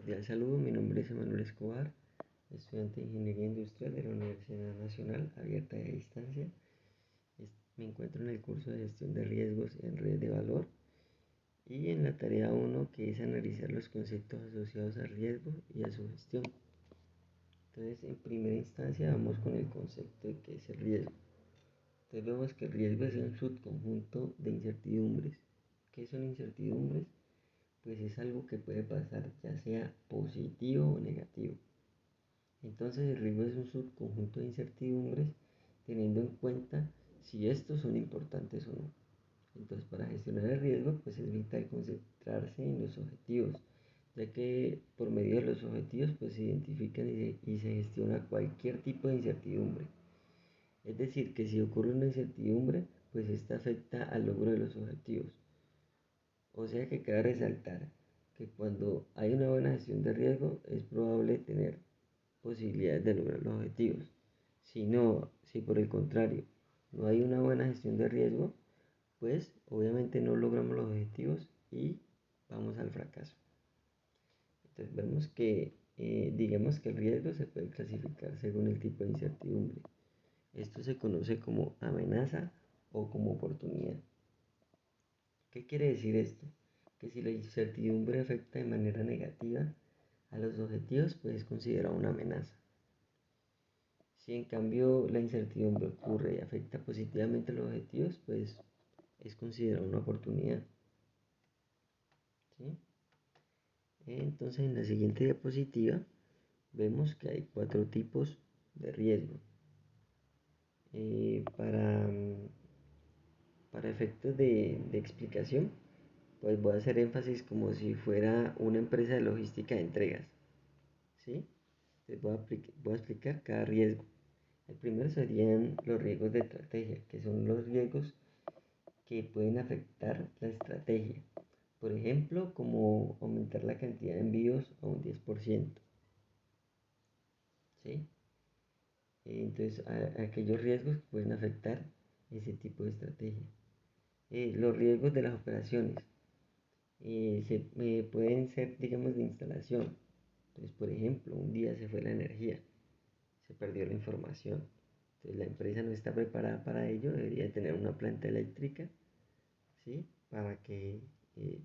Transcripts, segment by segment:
cordial saludo, mi nombre es Emanuel Escobar, estudiante de Ingeniería Industrial de la Universidad Nacional Abierta de Distancia. Me encuentro en el curso de Gestión de Riesgos en Redes de Valor y en la tarea 1, que es analizar los conceptos asociados al riesgo y a su gestión. Entonces, en primera instancia vamos con el concepto de qué es el riesgo. Entonces vemos que el riesgo es un subconjunto de incertidumbres. ¿Qué son incertidumbres? Pues es algo que puede pasar, ya sea positivo o negativo. Entonces el riesgo es un subconjunto de incertidumbres teniendo en cuenta si estos son importantes o no. Entonces, para gestionar el riesgo, pues es vital concentrarse en los objetivos, ya que por medio de los objetivos pues se identifican y se gestiona cualquier tipo de incertidumbre. Es decir, que si ocurre una incertidumbre, pues esta afecta al logro de los objetivos. O sea que cabe resaltar que cuando hay una buena gestión de riesgo es probable tener posibilidades de lograr los objetivos. Si por el contrario no hay una buena gestión de riesgo, pues obviamente no logramos los objetivos y vamos al fracaso. Entonces vemos que digamos que el riesgo se puede clasificar según el tipo de incertidumbre. Esto se conoce como amenaza o como oportunidad. ¿Qué quiere decir esto? Que si la incertidumbre afecta de manera negativa a los objetivos, pues es considerado una amenaza. Si en cambio la incertidumbre ocurre y afecta positivamente a los objetivos, pues es considerado una oportunidad. ¿Sí? Entonces, en la siguiente diapositiva vemos que hay 4 tipos de riesgo. Para efectos de explicación, pues voy a hacer énfasis como si fuera una empresa de logística de entregas. ¿Sí? Entonces voy a explicar cada riesgo. El primero serían los riesgos de estrategia, que son los riesgos que pueden afectar la estrategia. Por ejemplo, como aumentar la cantidad de envíos a un 10%. ¿Sí? Entonces, aquellos riesgos que pueden afectar ese tipo de estrategia. Los riesgos de las operaciones pueden ser, digamos, de instalación. Entonces, por ejemplo, un día se fue la energía, se perdió la información. Entonces, la empresa no está preparada para ello, debería tener una planta eléctrica, ¿sí? Para que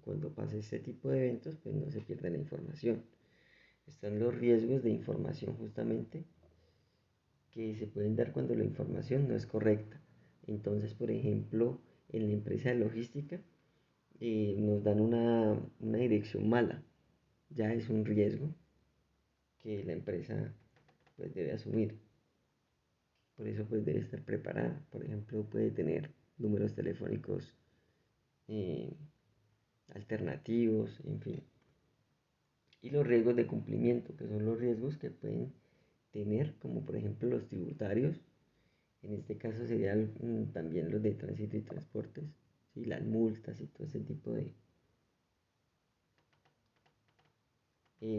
cuando pase este tipo de eventos, pues no se pierda la información. Están los riesgos de información justamente que se pueden dar cuando la información no es correcta. Entonces, por ejemplo, en la empresa de logística nos dan una dirección mala. Ya es un riesgo que la empresa pues debe asumir. Por eso pues debe estar preparada. Por ejemplo, puede tener números telefónicos eh, alternativos, en fin. Y los riesgos de cumplimiento, que son los riesgos que pueden tener, como por ejemplo los tributarios. En este caso serían también los de tránsito y transportes, ¿sí? Las multas y todo ese tipo de...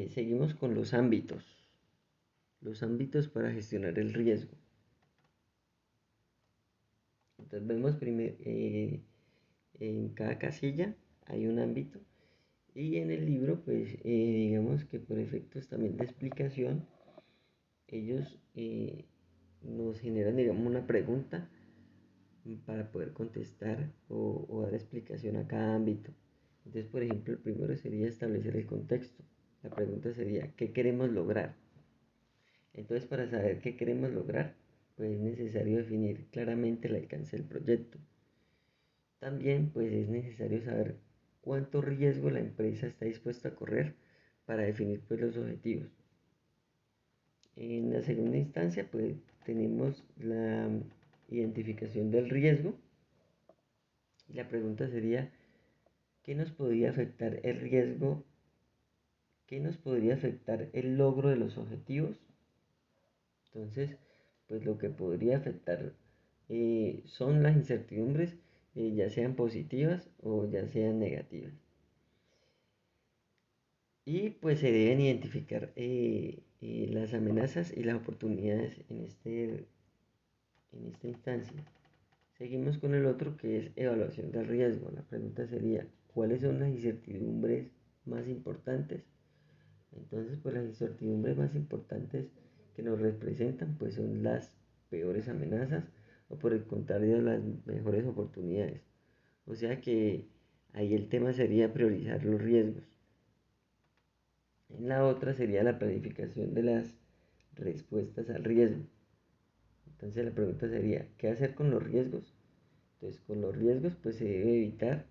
seguimos con los ámbitos. Los ámbitos para gestionar el riesgo. Entonces vemos en cada casilla hay un ámbito y en el libro pues digamos que por efectos también de explicación ellos nos generan digamos una pregunta para poder contestar o dar explicación a cada ámbito. Entonces, por ejemplo, el primero sería establecer el contexto. La pregunta sería, ¿qué queremos lograr? Entonces, para saber qué queremos lograr, pues es necesario definir claramente el alcance del proyecto. También, pues es necesario saber cuánto riesgo la empresa está dispuesta a correr para definir pues, los objetivos. En la segunda instancia, pues tenemos la identificación del riesgo. Y la pregunta sería, ¿qué nos podría afectar el riesgo? ¿Qué nos podría afectar el logro de los objetivos? Entonces, pues lo que podría afectar son las incertidumbres, ya sean positivas o ya sean negativas. Y pues se deben identificar las amenazas y las oportunidades en esta instancia. Seguimos con el otro que es evaluación del riesgo. La pregunta sería, ¿cuáles son las incertidumbres más importantes? Entonces, pues las incertidumbres más importantes que nos representan, pues son las peores amenazas o por el contrario las mejores oportunidades. O sea que ahí el tema sería priorizar los riesgos. En la otra sería la planificación de las respuestas al riesgo. Entonces la pregunta sería, ¿qué hacer con los riesgos? Entonces con los riesgos pues se debe evitar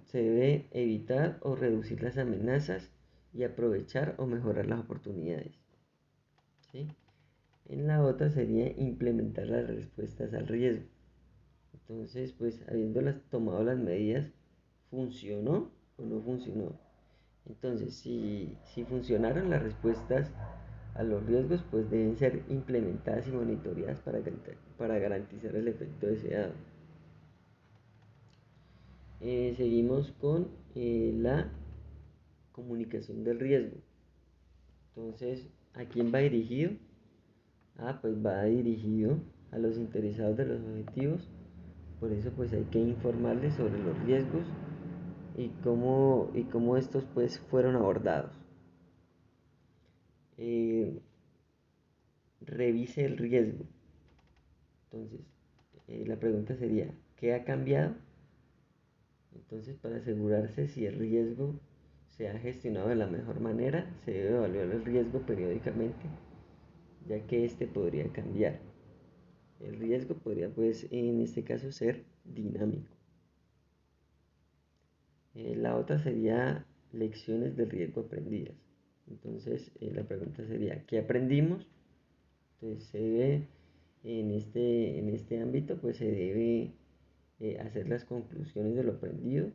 se debe evitar o reducir las amenazas y aprovechar o mejorar las oportunidades. ¿Sí? En la otra sería implementar las respuestas al riesgo. Entonces, pues habiéndolas tomado las medidas, ¿funcionó o no funcionó? Entonces, si funcionaron las respuestas a los riesgos, pues deben ser implementadas y monitoreadas para garantizar el efecto deseado. Seguimos con la comunicación del riesgo. Entonces, ¿a quién va dirigido? Pues va dirigido a los interesados de los objetivos. Por eso pues hay que informarles sobre los riesgos y cómo estos pues fueron abordados. Eh, Revise el riesgo. Entonces, la pregunta sería, ¿qué ha cambiado? Entonces, para asegurarse si el riesgo se ha gestionado de la mejor manera, se debe evaluar el riesgo periódicamente, ya que este podría cambiar. El riesgo podría, pues, en este caso ser dinámico. La otra sería lecciones del riesgo aprendidas. Entonces, la pregunta sería, ¿qué aprendimos? Entonces, en este ámbito, pues se debe hacer las conclusiones de lo aprendido,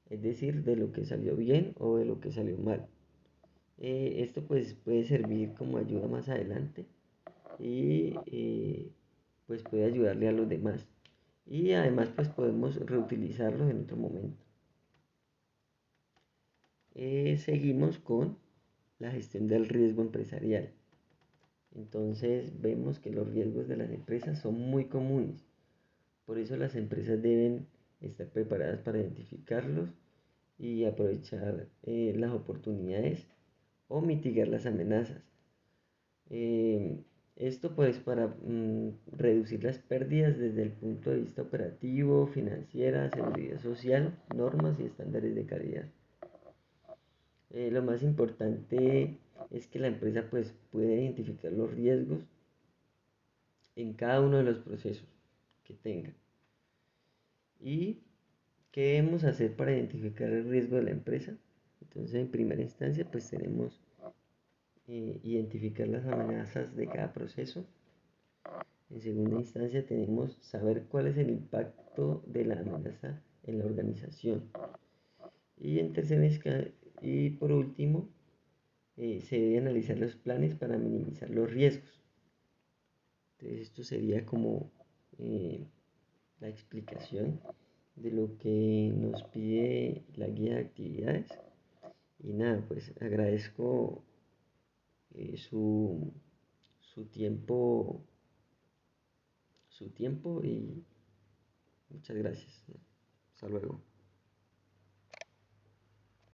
es decir, de lo que salió bien o de lo que salió mal. Esto pues puede servir como ayuda más adelante y pues puede ayudarle a los demás. Y además pues podemos reutilizarlos en otro momento. Seguimos con la gestión del riesgo empresarial. Entonces vemos que los riesgos de las empresas son muy comunes. Por eso las empresas deben estar preparadas para identificarlos y aprovechar las oportunidades o mitigar las amenazas. Esto pues para reducir las pérdidas desde el punto de vista operativo, financiera, seguridad social, normas y estándares de calidad. Lo más importante es que la empresa pues puede identificar los riesgos en cada uno de los procesos que tenga. ¿Y qué debemos hacer para identificar el riesgo de la empresa? Entonces, en primera instancia, pues tenemos identificar las amenazas de cada proceso. En segunda instancia, tenemos saber cuál es el impacto de la amenaza en la organización. Y en tercera y por último, se debe analizar los planes para minimizar los riesgos. Entonces, esto sería como la explicación de lo que nos pide la guía de actividades. Y nada, pues agradezco su, su tiempo, su tiempo y muchas gracias. Hasta luego.